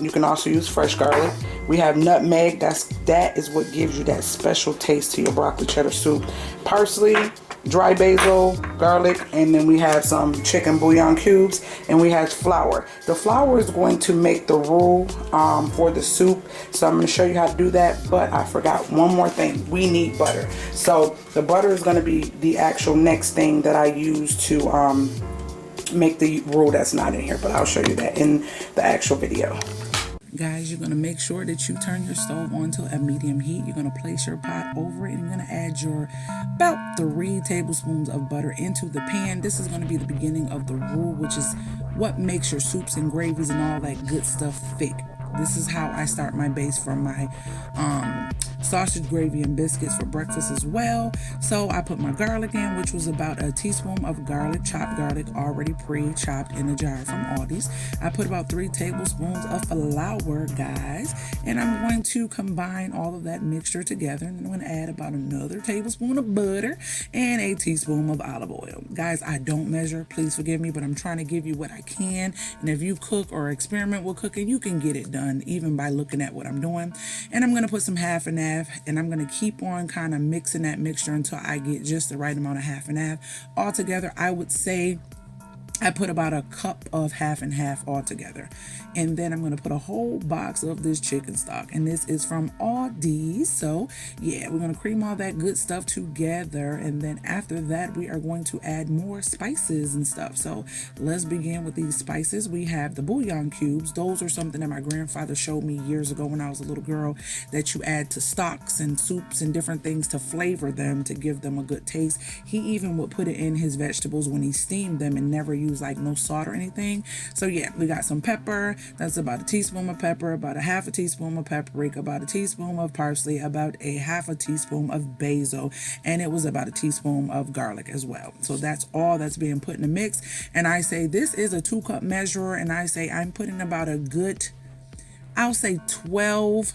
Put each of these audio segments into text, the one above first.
You can also use fresh garlic. We have nutmeg. That is what gives you that special taste to your broccoli cheddar soup. Parsley, dry basil, garlic, and then we have some chicken bouillon cubes, and we have flour. The flour is going to make the roux for the soup, so I'm going to show you how to do that. But I forgot one more thing. We need butter. So the butter is going to be the actual next thing that I use to make the roux that's not in here, but I'll show you that in the actual video. Guys, you're going to make sure that you turn your stove on to a medium heat. You're going to place your pot over it, and you're going to add your about 3 tablespoons of butter into the pan. This is going to be the beginning of the roux, which is what makes your soups and gravies and all that good stuff thick. This is how I start my base for my sausage, gravy, and biscuits for breakfast as well. So I put my garlic in, which was about a teaspoon of garlic, chopped garlic, already pre-chopped in a jar from Aldi's. I put about 3 tablespoons of flour, guys, and I'm going to combine all of that mixture together, and then I'm going to add about another tablespoon of butter and a teaspoon of olive oil. Guys, I don't measure, please forgive me, but I'm trying to give you what I can, and if you cook or experiment with cooking, you can get it done even by looking at what I'm doing. And I'm going to put some half and half, and I'm going to keep on kind of mixing that mixture until I get just the right amount of half and half. Altogether, I would say I put about a cup of half and half altogether. And then I'm going to put a whole box of this chicken stock. And this is from Aldi's. So yeah, we're going to cream all that good stuff together. And then after that, we are going to add more spices and stuff. So let's begin with these spices. We have the bouillon cubes. Those are something that my grandfather showed me years ago when I was a little girl, that you add to stocks and soups and different things to flavor them, to give them a good taste. He even would put it in his vegetables when he steamed them and never use like no salt or anything. So yeah, we got some pepper. That's about a teaspoon of pepper, about a half a teaspoon of paprika, about a teaspoon of parsley, about a half a teaspoon of basil, and it was about a teaspoon of garlic as well. So that's all that's being put in the mix. And I say this is a 2-cup measure, and I say I'm putting about a good, I'll say 12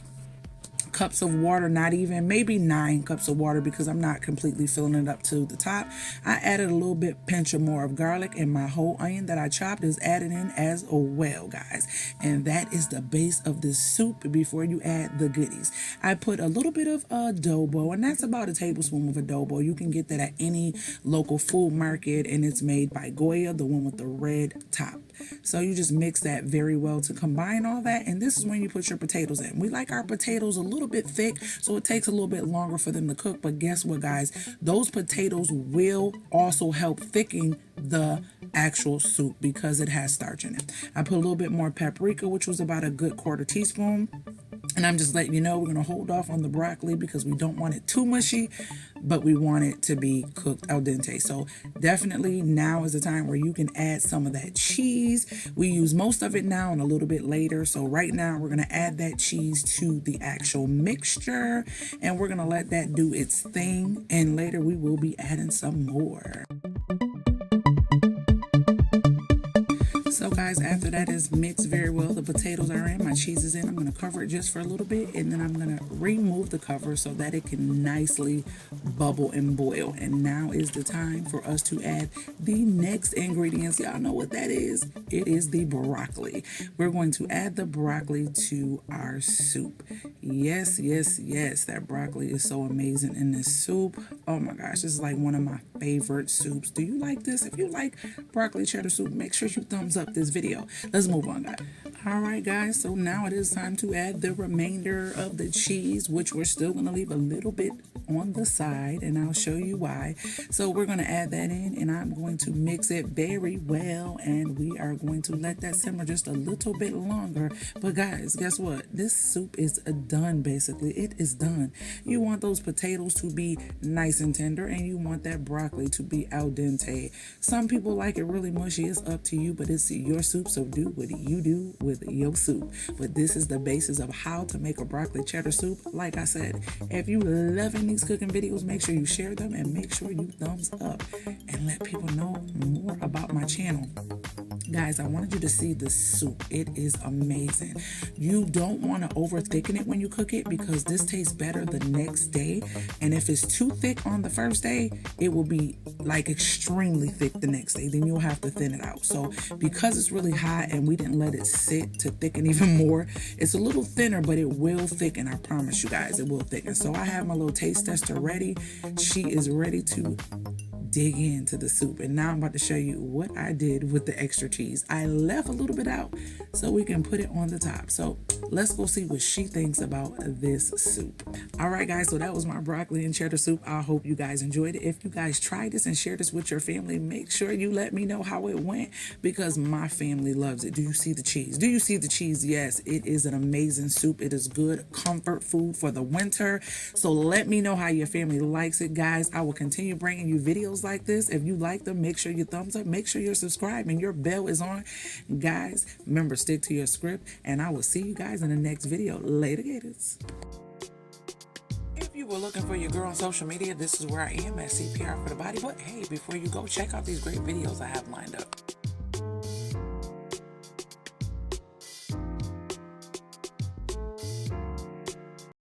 cups of water, not even, maybe 9 cups of water, because I'm not completely filling it up to the top. I added a little bit, pinch or more of garlic, and my whole onion that I chopped is added in as well, guys. And that is the base of this soup before you add the goodies. I put a little bit of adobo, and that's about a tablespoon of adobo. You can get that at any local food market, and it's made by Goya, the one with the red top. So you just mix that very well to combine all that, and this is when you put your potatoes in. We like our potatoes a little bit thick, so it takes a little bit longer for them to cook, but guess what, guys? Those potatoes will also help thicken the actual soup because it has starch in it. I put a little bit more paprika, which was about a good 1/4 teaspoon. And I'm just letting you know, we're going to hold off on the broccoli because we don't want it too mushy, but we want it to be cooked al dente. So definitely now is the time where you can add some of that cheese. We use most of it now and a little bit later. So right now we're going to add that cheese to the actual mixture, and we're going to let that do its thing. And later we will be adding some more. So guys, after that is mixed very well, the potatoes are in, my cheese is in, I'm going to cover it just for a little bit, and then I'm going to remove the cover so that it can nicely bubble and boil. And now is the time for us to add the next ingredients. Y'all know what that is. It is the broccoli. We're going to add the broccoli to our soup. Yes, yes, yes, that broccoli is so amazing in this soup. Oh my gosh, this is like one of my favorite soups. Do you like this? If you like broccoli cheddar soup, make sure you thumbs up this video. Let's move on, guys. All right, guys, so now it is time to add the remainder of the cheese, which we're still going to leave a little bit on the side, and I'll show you why. So we're going to add that in, and I'm going to mix it very well, and we are going to let that simmer just a little bit longer. But guys, guess what? This soup is done, basically. It is done. You want those potatoes to be nice and tender, and you want that broccoli to be al dente. Some people like it really mushy. It's up to you, but it's your soup, so do what you do with your soup. But this is the basis of how to make a broccoli cheddar soup. Like I said, if you loving these cooking videos, make sure you share them and make sure you thumbs up and let people know more about my channel. Guys, I wanted you to see the soup. It is amazing. You don't want to over thicken it when you cook it because this tastes better the next day. And if it's too thick on the first day, it will be like extremely thick the next day. Then you'll have to thin it out. So because it's really hot and we didn't let it sit to thicken even more, it's a little thinner, but it will thicken. I promise you guys, it will thicken. So I have my little taste tester ready. She is ready to dig into the soup, and now I'm about to show you what I did with the extra cheese. I left a little bit out so we can put it on the top. So let's go see what she thinks about this soup. All right, guys, so that was my broccoli and cheddar soup. I hope you guys enjoyed it. If you guys tried this and shared this with your family, make sure you let me know how it went because my family loves it. Do you see the cheese? Do you see the cheese? Yes, it is an amazing soup. It is good comfort food for the winter. So let me know how your family likes it, guys. I will continue bringing you videos like this. If you like them, make sure you thumbs up, make sure you're subscribed and your bell is on. Guys, remember, stick to your script, and I will see you guys in the next video. Later, gators. If you were looking for your girl on social media, this is where I am at CPR for the Body. But hey, before you go, check out these great videos I have lined up.